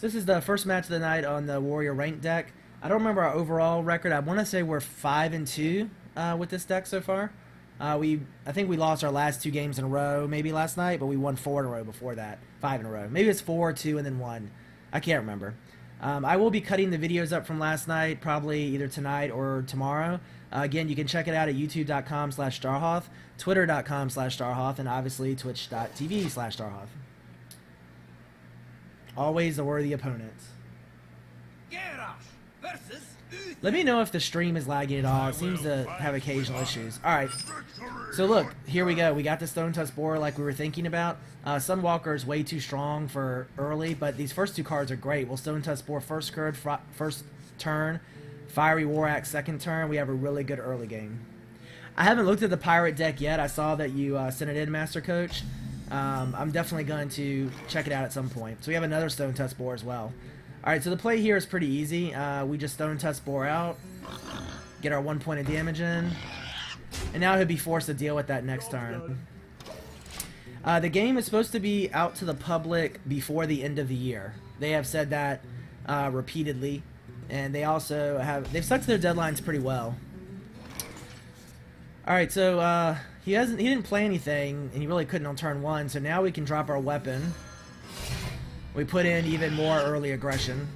So this is the first match of the night on the Warrior Rank deck. I don't remember our overall record. I want to say we're 5-2 with this deck so far. I think we lost our last 2 games in a row, maybe last night, but we won 4 in a row before that. 5 in a row. Maybe it's 4, 2, and then 1. I can't remember. I will be cutting the videos up from last night, probably either tonight or tomorrow. Again, you can check it out at youtube.com/Starhoth, twitter.com/Starhoth, and obviously twitch.tv/Starhoth. Always a worthy opponent. Let me know if the stream is lagging at all. It seems to have occasional issues. Alright, so look, here we go. We got the Stone Tusk Boar like we were thinking about. Sunwalker is way too strong for early, but these first 2 cards are great. Well, Stone Tusk Boar first turn, Fiery War Axe second turn. We have a really good early game. I haven't looked at the Pirate deck yet. I saw that you sent it in, Master Coach. I'm definitely going to check it out at some point. So we have another Stone Tusk Boar as well. Alright, so the play here is pretty easy. We just Stone Tusk Boar out, get our 1 point of damage in, and now he'll be forced to deal with that next turn. The game is supposed to be out to the public before the end of the year. They have said that repeatedly, and they also they've stuck to their deadlines pretty well. Alright, so he didn't play anything, and he really couldn't on turn 1, so now we can drop our weapon. We put in even more early aggression.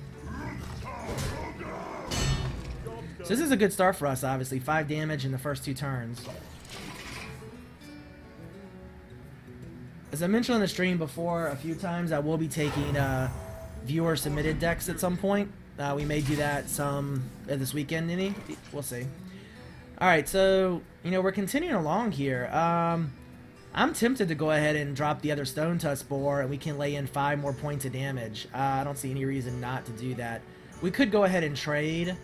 So this is a good start for us, obviously. 5 damage in the first 2 turns. As I mentioned on the stream before a few times, I will be taking viewer-submitted decks at some point. We may do that some this weekend, Nini. We'll see. Alright, so, we're continuing along here. I'm tempted to go ahead and drop the other Stone Tusk Boar, and we can lay in 5 more points of damage. I don't see any reason not to do that. We could go ahead and trade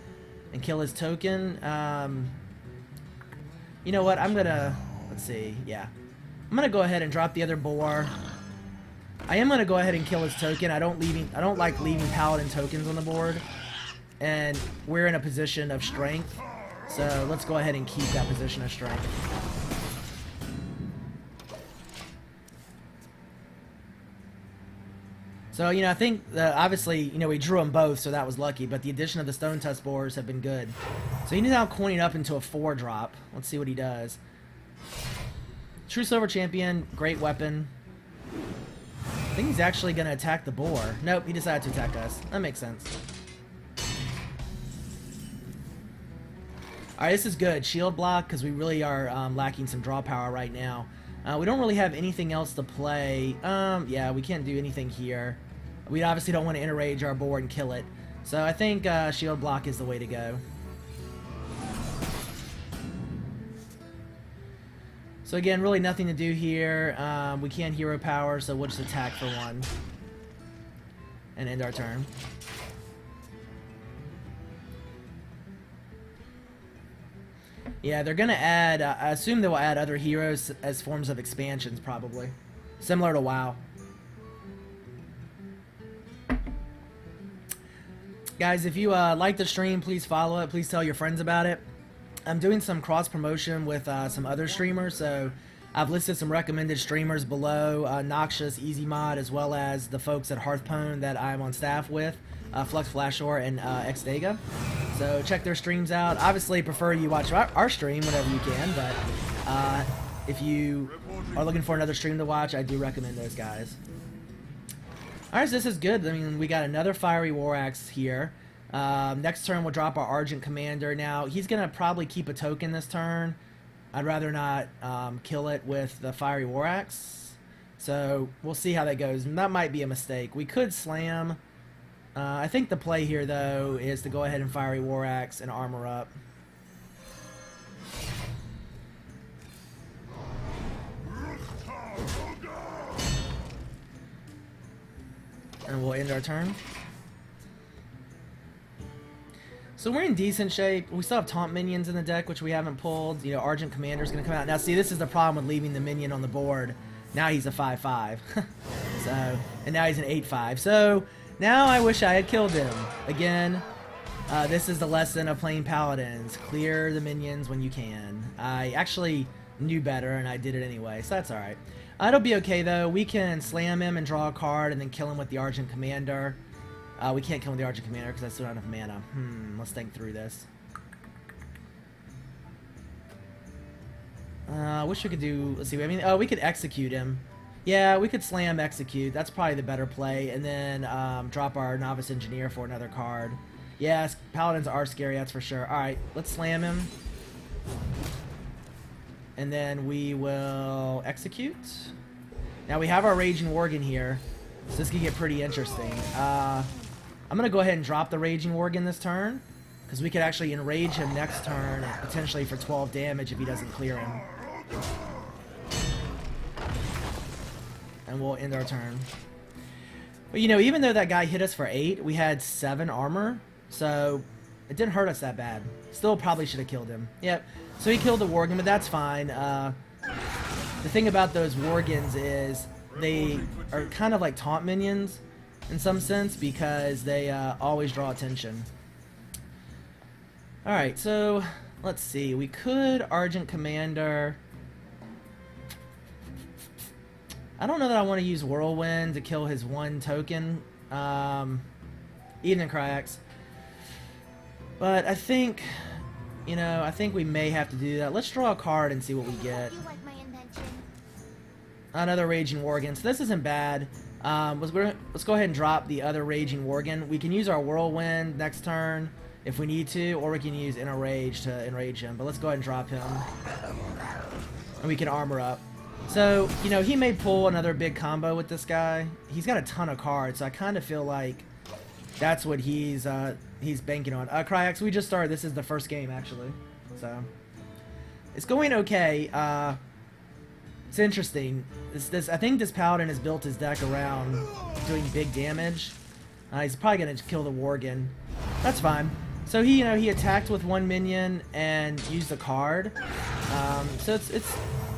and kill his token. You know what? Let's see. Yeah. I'm gonna go ahead and drop the other Boar. I am gonna go ahead and kill his token. I don't like leaving Paladin tokens on the board, and we're in a position of strength. So let's go ahead and keep that position of strength. So, I think, obviously, we drew them both, so that was lucky, but the addition of the Stone Tusk Boars have been good. So he's now coining up into a 4-drop. Let's see what he does. True Silver Champion, great weapon. I think he's actually going to attack the boar. Nope, he decided to attack us. That makes sense. Alright, this is good. Shield block, because we really are lacking some draw power right now. We don't really have anything else to play. Yeah, we can't do anything here. We obviously don't want to enrage our board and kill it. So I think shield block is the way to go. So again, really nothing to do here. We can't hero power, so we'll just attack for 1. And end our turn. Yeah, they're gonna add, I assume they will add other heroes as forms of expansions, probably. Similar to WoW. Guys, if you like the stream, please follow it. Please tell your friends about it. I'm doing some cross-promotion with some other streamers, so I've listed some recommended streamers below. Noxious, Easy Mod, as well as the folks at Hearthstone that I'm on staff with. Flux Flashor and Xdega. So check their streams out. Obviously, prefer you watch our stream whenever you can, but if you are looking for another stream to watch, I do recommend those guys. Alright, so this is good. I mean, we got another Fiery War Axe here. Next turn, we'll drop our Argent Commander. Now, he's going to probably keep a token this turn. I'd rather not kill it with the Fiery War Axe. So, we'll see how that goes. That might be a mistake. We could slam. I think the play here, though, is to go ahead and Fiery War Axe and armor up. And we'll end our turn. So we're in decent shape. We still have taunt minions in the deck, which we haven't pulled. Argent Commander's going to come out. Now, see, this is the problem with leaving the minion on the board. Now he's a 5/5. And now he's an 8/5. So, now I wish I had killed him. Again, this is the lesson of playing Paladins. Clear the minions when you can. I actually knew better, and I did it anyway, so that's alright. It'll be okay, though. We can slam him and draw a card, and then kill him with the Argent Commander. We can't kill the Argent Commander because I still don't have enough mana. Let's think through this. I wish we could do... Let's see. I mean, we could execute him. Yeah, we could slam execute. That's probably the better play. And then drop our Novice Engineer for another card. Yes, Paladins are scary, that's for sure. Alright, let's slam him. And then we will execute. Now we have our Raging Worgen here. So this could get pretty interesting. I'm going to go ahead and drop the Raging Worgen this turn. Because we could actually enrage him next turn, potentially for 12 damage if he doesn't clear him. And we'll end our turn. But you know, even though that guy hit us for 8, we had 7 armor. So it didn't hurt us that bad. Still probably should have killed him. Yep. So he killed the Worgen, but that's fine. The thing about those Worgens is they are kind of like taunt minions in some sense because they always draw attention. Alright, so let's see. We could Argent Commander. I don't know that I want to use Whirlwind to kill his 1 token. Evening Cryax. But I think, you know, I think we may have to do that. Let's draw a card and see what we get. Another Raging Worgen. So this isn't bad. Let's go ahead and drop the other Raging Worgen. We can use our Whirlwind next turn if we need to, or we can use Enrage to enrage him. But let's go ahead and drop him. And we can armor up. So, you know, he may pull another big combo with this guy. He's got a ton of cards, so I kind of feel like that's what he's banking on. Cryax, we just started. This is the first game, actually. So, it's going okay. It's interesting. I think this Paladin has built his deck around doing big damage. He's probably going to kill the Worgen. That's fine. So he, you know, he attacked with 1 minion and used a card. So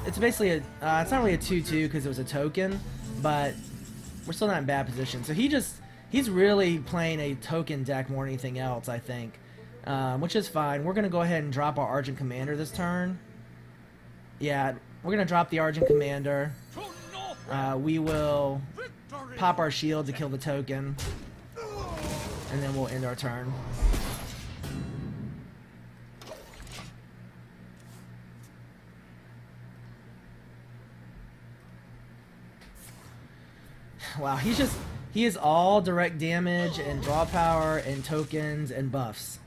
it's basically a, it's not really a 2/2 because it was a token, but we're still not in bad position. So he's really playing a token deck more than anything else, I think, which is fine. We're gonna go ahead and drop our Argent Commander this turn. Yeah, we're gonna drop the Argent Commander. We will pop our shield to kill the token, and then we'll end our turn. Wow, he is all direct damage and draw power and tokens and buffs.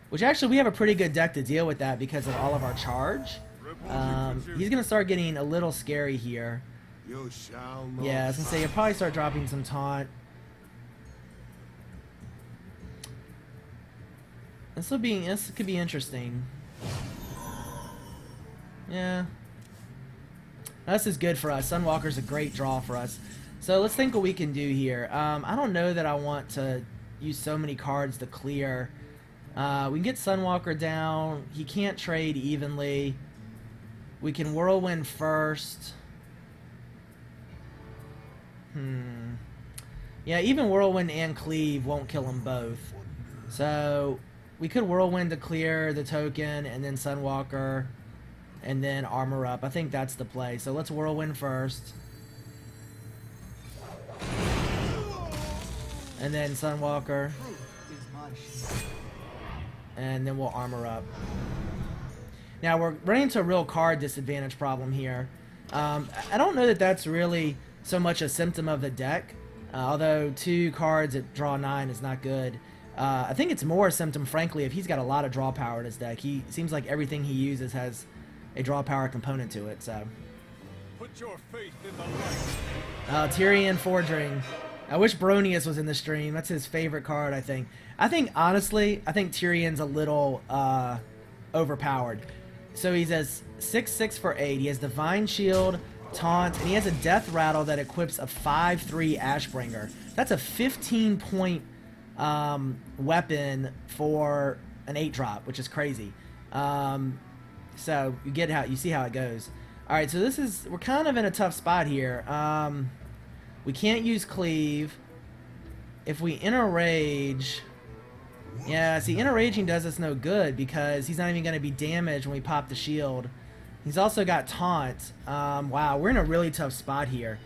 Which actually we have a pretty good deck to deal with that because of all of our charge. He's going to start getting a little scary here. Yeah, I was going to say he'll probably start dropping some taunt. This could be interesting. Yeah. This is good for us. Sunwalker's a great draw for us. So let's think what we can do here. I don't know that I want to use so many cards to clear. We can get Sunwalker down. He can't trade evenly. We can Whirlwind first. Yeah, even Whirlwind and Cleave won't kill them both. So we could Whirlwind to clear the token and then Sunwalker. And then armor up. I think that's the play. So let's Whirlwind first. And then Sunwalker. And then we'll armor up. Now we're running into a real card disadvantage problem here. I don't know that that's really so much a symptom of the deck. Although 2 cards at draw 9 is not good. I think it's more a symptom, frankly, if he's got a lot of draw power in his deck. He seems like everything he uses has a draw power component to it, so. Put your faith in the light. Tyrion Fordring. I wish Bronius was in the stream. That's his favorite card, I think. Honestly, I think Tyrion's a little overpowered. So he's a 6/6 for 8. He has Divine Shield, Taunt, and he has a Death Rattle that equips a 5/3 Ashbringer. That's a 15-point weapon for an 8-drop, which is crazy. So you see how it goes. All right, so we're kind of in a tough spot here. We can't use Cleave. If we Enrage, yeah, see, Enraging does us no good because he's not even going to be damaged when we pop the shield. He's also got Taunt. Wow, we're in a really tough spot here.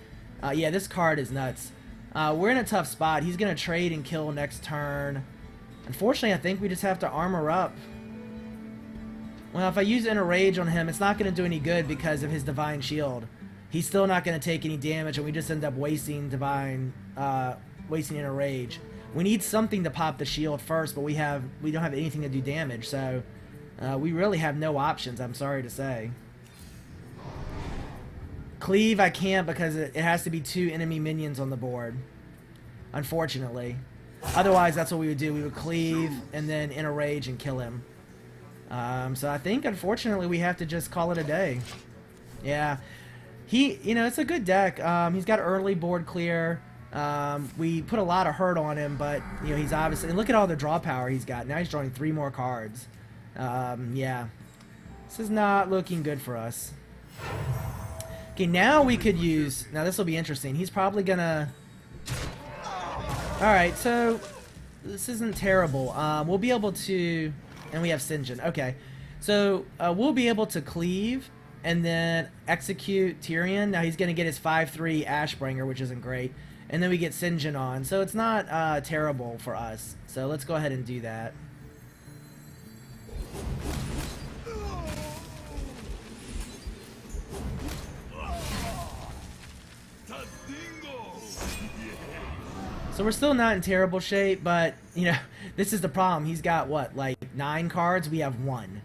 Yeah, this card is nuts. We're in a tough spot. He's going to trade and kill next turn. Unfortunately, I think we just have to armor up. Well, if I use Inner Rage on him, it's not going to do any good because of his Divine Shield. He's still not going to take any damage, and we just end up wasting wasting Inner Rage. We need something to pop the shield first, but we don't have anything to do damage, so we really have no options, I'm sorry to say. Cleave, I can't because it has to be 2 enemy minions on the board, unfortunately. Otherwise, that's what we would do. We would cleave and then Inner Rage and kill him. So I think, unfortunately, we have to just call it a day. Yeah. It's a good deck. He's got early board clear. We put a lot of hurt on him, but, he's obviously... And look at all the draw power he's got. Now he's drawing 3 more cards. Yeah. This is not looking good for us. Okay, now we could use... Now, this will be interesting. He's probably gonna... Alright, so... This isn't terrible. We'll be able to... And we have Sinjin. Okay. So, we'll be able to cleave and then execute Tyrion. Now, he's going to get his 5/3 Ashbringer, which isn't great. And then we get Sinjin on. So, it's not terrible for us. So, let's go ahead and do that. So we're still not in terrible shape, but, this is the problem. He's got, what, like 9 cards? We have 1.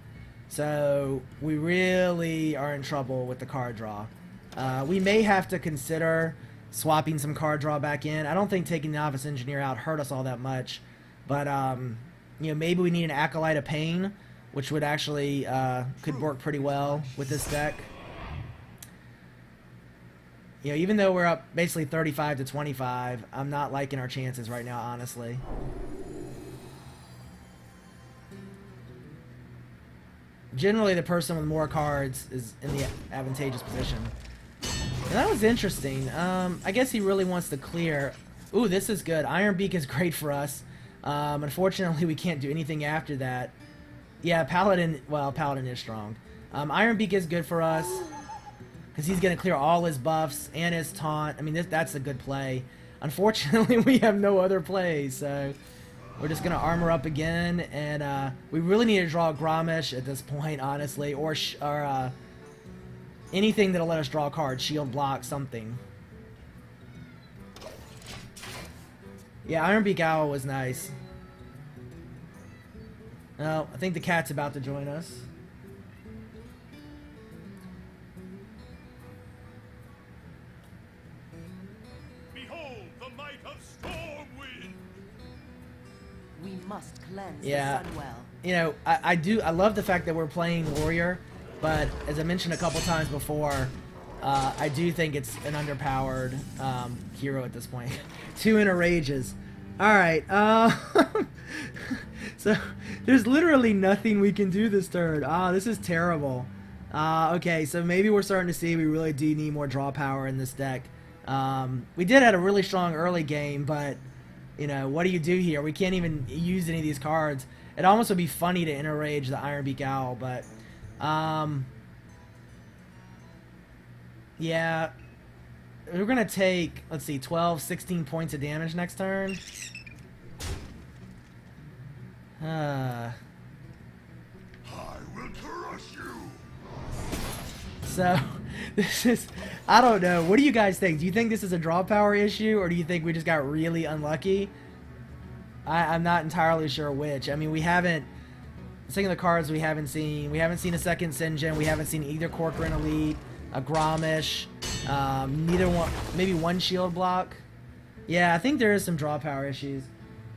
So we really are in trouble with the card draw. We may have to consider swapping some card draw back in. I don't think taking the Novice Engineer out hurt us all that much. But, maybe we need an Acolyte of Pain, which would actually could work pretty well with this deck. Even though we're up basically 35 to 25, I'm not liking our chances right now, honestly. Generally, the person with more cards is in the advantageous position. And that was interesting. I guess he really wants to clear. Ooh, this is good. Iron Beak is great for us. Unfortunately, we can't do anything after that. Yeah, Paladin... Well, Paladin is strong. Iron Beak is good for us. Because he's going to clear all his buffs and his taunt. I mean, that's a good play. Unfortunately, we have no other plays, so we're just going to armor up again. And we really need to draw a Grommash at this point, honestly. Or anything that'll let us draw a card. Shield block, something. Yeah, Iron Beak Owl was nice. Oh, I think the cat's about to join us. We must cleanse Yeah, the sun well. I love the fact that we're playing Warrior, but as I mentioned a couple times before, I do think it's an underpowered hero at this point. 2 Inner Rages. Alright, so there's literally nothing we can do this turn. This is terrible. Okay, so maybe we're starting to see we really do need more draw power in this deck. We did have a really strong early game, but what do you do here? We can't even use any of these cards. It almost would be funny to Inner Rage the Iron Beak Owl, but yeah, we're gonna take, let's see, 12, 16 points of damage next turn. I will crush you. So this is, I don't know. What do you guys think? Do you think this is a draw power issue, or do you think we just got really unlucky? I'm not entirely sure which. I mean, we haven't, some of the cards we haven't seen. We haven't seen a second Sinjin. We haven't seen either Corcoran Elite, a Grommash, neither one, maybe one shield block. Yeah, I think there is some draw power issues.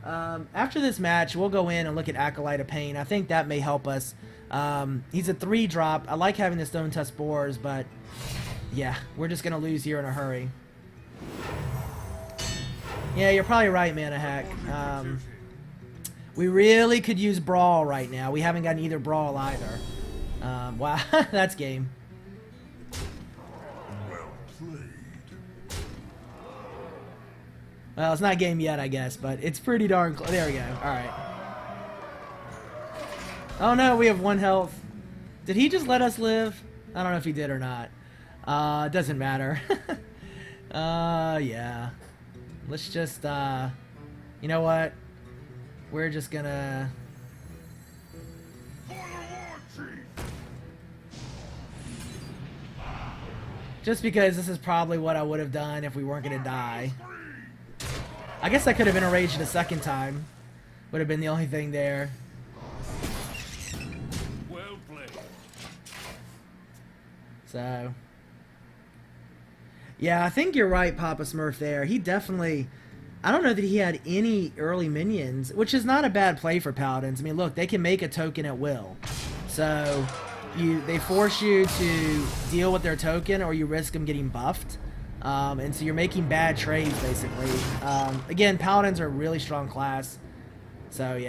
After this match, we'll go in and look at Acolyte of Pain. I think that may help us. He's a 3-drop. I like having the Stone Tusk Spores, but yeah, we're just going to lose here in a hurry. Yeah, you're probably right, Mana Hack. We really could use Brawl right now. We haven't gotten either Brawl either. Wow, that's game. Well played. Well, it's not game yet, I guess, but it's pretty darn close. There we go. Alright. Oh no, we have 1 health. Did he just let us live? I don't know if he did or not. It doesn't matter. Yeah. Let's just, you know what? We're just gonna... For the War Chief! Just because this is probably what I would have done if we weren't gonna die. I guess I could have enraged a second time. Would have been the only thing there. Well played. So... Yeah, I think you're right, Papa Smurf there. He definitely... I don't know that he had any early minions, which is not a bad play for Paladins. I mean, look, they can make a token at will. So, they force you to deal with their token, or you risk them getting buffed. And so you're making bad trades, basically. Again, Paladins are a really strong class. So, yeah.